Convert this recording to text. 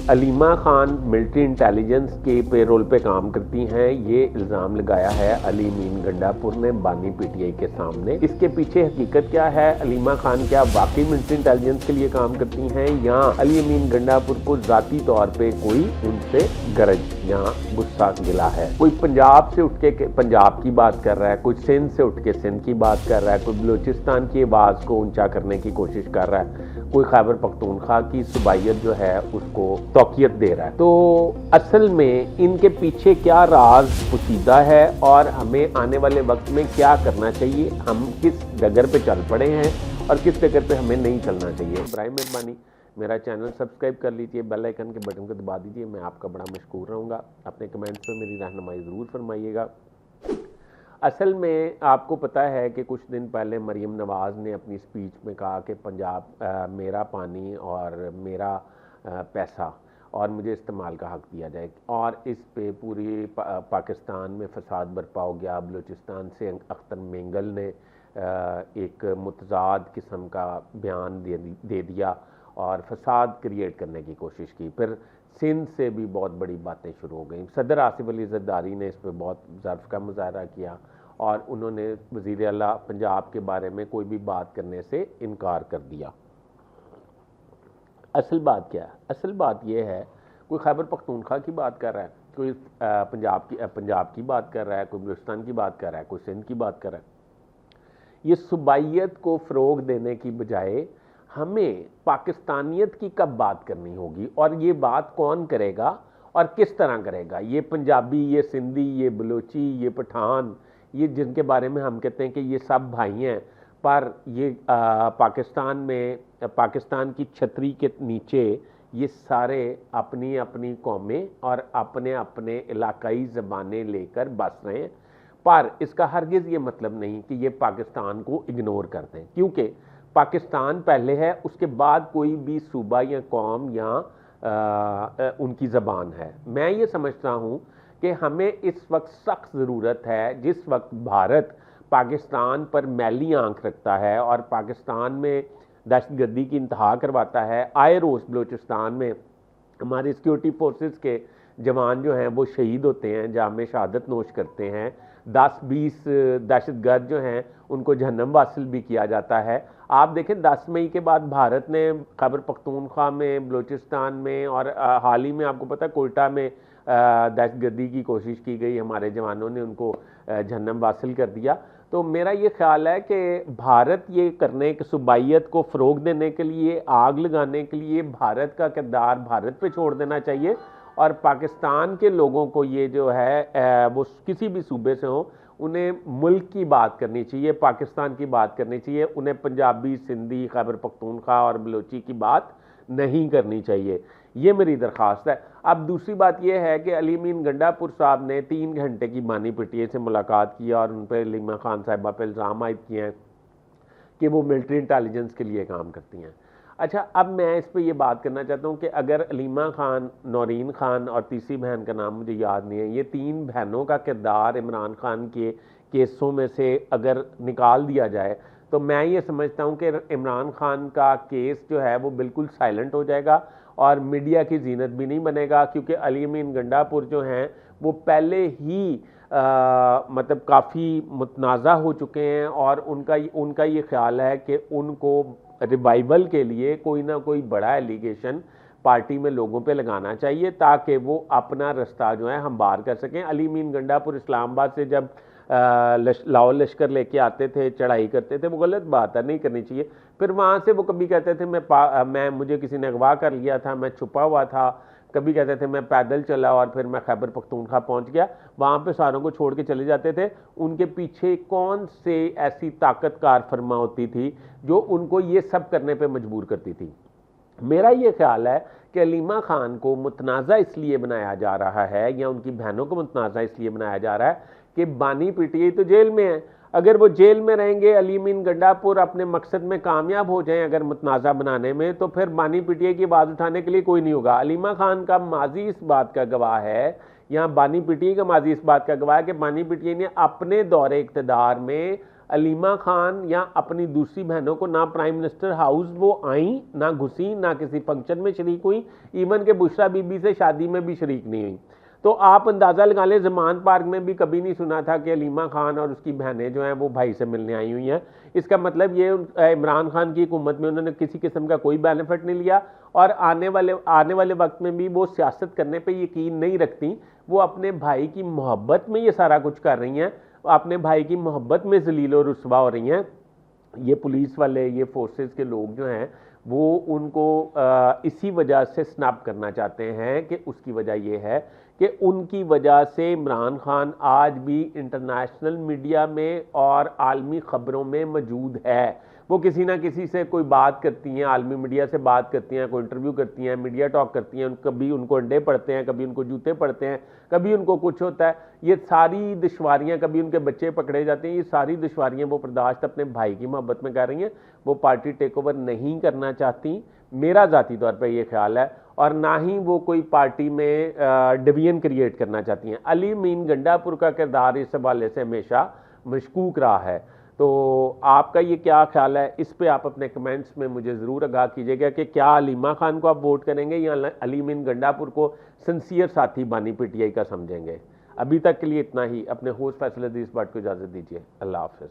Aleema Khan military intelligence के payroll पे काम करती हैं, ये इल्ज़ाम लगाया है अली मीन गंडापुर ने बानी पीटीआई के सामने। इसके पीछे हकीकत क्या है? अलीमा खान क्या वाकई मिलिट्री इंटेलिजेंस के लिए काम करती हैं या अली मीन गंडापुर को ज़ाती तौर पे कोई उनसे गरज या गुस्सा गिला है? कोई पंजाब से उठ के पंजाब की बात कर रहा है, कोई सिंध से उठ के सिंध की बात कर रहा है, कोई बलूचिस्तान की आवाज़ को ऊंचा करने की कोशिश कर रहा है, कोई खैबर पख्तूनख्वा की सूबाइयत जो है उसको तौकीयत दे रहा है। तो असल में इनके पीछे क्या राज पोशीदा है और हमें आने वाले वक्त में क्या करना चाहिए, हम किस डगर पे चल पड़े हैं और किस डगर पे हमें नहीं चलना चाहिए। बराए मेहरबानी मेरा चैनल सब्सक्राइब कर लीजिए, बेल आइकन के बटन को दबा दीजिए। मैं आपका बड़ा मशकूर रहूँगा। अपने कमेंट्स में मेरी रहनुमाई ज़रूर फरमाइएगा। असल में आपको पता है कि कुछ दिन पहले मरीम नवाज़ ने अपनी स्पीच में कहा कि पंजाब मेरा पानी और मेरा पैसा और मुझे इस्तेमाल का हक़ दिया जाए, और इस पे पूरी पाकिस्तान में फसाद बरपा हो गया। बलूचिस्तान से अख्तर मेंगल ने एक मुतज़ाद किस्म का बयान दे दिया और फसाद क्रिएट करने की कोशिश की। फिर सिंध से भी बहुत बड़ी बातें शुरू हो गई। सदर आसिफ अली ज़रदारी ने इस पर बहुत ज़र्फ़ का मुज़ाहरा किया और उन्होंने वज़ीर आला पंजाब के बारे में कोई भी बात करने से इनकार कर दिया। असल बात क्या है? असल बात यह है, कोई खैबर पख्तूनख्वा की बात कर रहा है, कोई पंजाब की बात कर रहा है, कोई बलूचिस्तान की बात कर रहा है, कोई सिंध की बात कर रहा है। ये सूबाइयत को फ़रोग देने की बजाय हमें पाकिस्तानियत की कब बात करनी होगी, और ये बात कौन करेगा और किस तरह करेगा? ये पंजाबी, ये सिंधी, ये बलोची, ये पठान, ये जिनके बारे में हम कहते हैं कि ये सब भाई हैं, पर ये पाकिस्तान में पाकिस्तान की छतरी के नीचे ये सारे अपनी अपनी कौमें और अपने अपने इलाकाई ज़बानें लेकर बस रहे हैं। पर इसका हरगिज़ ये मतलब नहीं कि ये पाकिस्तान को इग्नोर करते हैं, क्योंकि पाकिस्तान पहले है, उसके बाद कोई भी सूबा या कौम या उनकी ज़बान है। मैं ये समझता हूँ कि हमें इस वक्त सख्त ज़रूरत है, जिस वक्त भारत पाकिस्तान पर मैली आंख रखता है और पाकिस्तान में दहशतगर्दी की इंतहा करवाता है। आए रोज़ बलूचिस्तान में हमारे सिक्योरिटी फोर्सेस के जवान जो हैं वो शहीद होते हैं, जहाँ में शहादत नोश करते हैं। 10-20 दहशतगर्द जो हैं उनको जहन्नम वासिल भी किया जाता है। आप देखें 10 मई के बाद भारत ने खैबर पख्तूनख्वा में, बलूचिस्तान में और हाल ही में आपको पता है कोयटा में दहशतगर्दी की कोशिश की गई, हमारे जवानों ने उनको जहन्नम वासिल कर दिया। तो मेरा ये ख्याल है कि भारत ये करने के सूबाइयत को फ़रोग देने के लिए, आग लगाने के लिए भारत का किरदार भारत पे छोड़ देना चाहिए, और पाकिस्तान के लोगों को ये जो है वो किसी भी सूबे से हो, उन्हें मुल्क की बात करनी चाहिए, पाकिस्तान की बात करनी चाहिए। उन्हें पंजाबी, सिंधी, खैबर पख्तूनख्वा और बलोची की बात नहीं करनी चाहिए। ये मेरी दरख्वास्त है। अब दूसरी बात यह है कि अली मीन गंडापुर साहब ने 3 घंटे की बानी पीटीआई से मुलाकात की और उन पर अलीमा खान साहिबा पर इल्ज़ाम आयद किए हैं कि वो मिलिट्री इंटेलिजेंस के लिए काम करती हैं। अच्छा, अब मैं इस पे ये बात करना चाहता हूँ कि अगर अलीमा खान, नौरीन खान और तीसरी बहन का नाम मुझे याद नहीं है, ये 3 बहनों का किरदार इमरान खान के केसों में से अगर निकाल दिया जाए तो मैं ये समझता हूँ कि इमरान खान का केस जो है वो बिल्कुल साइलेंट हो जाएगा और मीडिया की जीनत भी नहीं बनेगा, क्योंकि अली मीन गंडापुर जो हैं वो पहले ही मतलब काफ़ी मुतनाज़ा हो चुके हैं और उनका ये ख्याल है कि उनको रिवाइवल के लिए कोई ना कोई बड़ा एलिगेशन पार्टी में लोगों पे लगाना चाहिए ताकि वो अपना रास्ता जो है हमवार कर सकें। अली मीन गंडापुर इस्लामाबाद से जब लाहौर लश्कर लेके आते थे, चढ़ाई करते थे, वो गलत बात है, नहीं करनी चाहिए। फिर वहाँ से वो कभी कहते थे मैं मुझे किसी ने अगवा कर लिया था, मैं छुपा हुआ था, कभी कहते थे मैं पैदल चला और फिर मैं खैबर पख्तूनख्वा पहुँच गया। वहाँ पे सारों को छोड़ के चले जाते थे। उनके पीछे कौन से ऐसी ताकत कार फरमा होती थी जो उनको ये सब करने पे मजबूर करती थी? मेरा ये ख्याल है कि अलीमा खान को मुतनाज़ा इसलिए बनाया जा रहा है या उनकी बहनों को मुतनाज़ा इसलिए बनाया जा रहा है कि बानी पीटीआई तो जेल में है। अगर वो जेल में रहेंगे, अली मीन गंडापुर अपने मकसद में कामयाब हो जाएं अगर मुतनाज़ा बनाने में, तो फिर बानी पीटीआई की आवाज़ उठाने के लिए कोई नहीं होगा। अलीमा खान का माजी इस बात का गवाह है, या बानी पीटीआई का माजी इस बात का गवाह है कि बानी पीटीआई ने अपने दौरे इक़्तिदार में अलीमा खान या अपनी दूसरी बहनों को, ना प्राइम मिनिस्टर हाउस वो आई, ना घुसी, ना किसी फंक्शन में शरीक हुई, इवन के बुशरा बीबी से शादी में भी शरीक नहीं हुई। तो आप अंदाज़ा लगा लें, ज़मान पार्क में भी कभी नहीं सुना था कि अलीमा खान और उसकी बहनें जो हैं वो भाई से मिलने आई हुई हैं। इसका मतलब ये इमरान खान की हुकूमत में उन्होंने किसी किस्म का कोई बेनिफिट नहीं लिया, और आने वाले वक्त में भी वो सियासत करने पे यकीन नहीं रखती। वो अपने भाई की मोहब्बत में ये सारा कुछ कर रही हैं, अपने भाई की मोहब्बत में जलील और रुस्वा हो रही हैं। ये पुलिस वाले, ये फोर्सेस के लोग जो हैं वो उनको इसी वजह से स्नैप करना चाहते हैं कि उसकी वजह ये है कि उनकी वजह से इमरान खान आज भी इंटरनेशनल मीडिया में और आलमी ख़बरों में मौजूद है। वो किसी ना किसी से कोई बात करती हैं, आलमी मीडिया से बात करती हैं, कोई इंटरव्यू करती हैं, मीडिया टॉक करती हैं, कभी उनको अंडे पड़ते हैं, कभी उनको जूते पड़ते हैं, कभी उनको कुछ होता है। ये सारी दुश्वारियाँ, कभी उनके बच्चे पकड़े जाते हैं, ये सारी दुश्वारियाँ वो बर्दाश्त अपने भाई की मोहब्बत में कर रही हैं। वो पार्टी टेक ओवर नहीं करना चाहती, मेरा ज़ाती तौर पर ये ख्याल है, और ना ही वो कोई पार्टी में डिवीजन क्रिएट करना चाहती हैं। अली मीन गंडापुर का किरदार इस हवाले से हमेशा मशकूक रहा है। तो आपका ये क्या ख्याल है, इस पे आप अपने कमेंट्स में मुझे ज़रूर आगाह कीजिएगा कि क्या अलीमा खान को आप वोट करेंगे या अली मीन गंडापुर को सिंसियर साथी बानी पीटीआई का समझेंगे। अभी तक के लिए इतना ही। अपने होस्ट फैसल हदीस भट्ट को इजाज़त दीजिए। अल्लाह हाफ़िज़।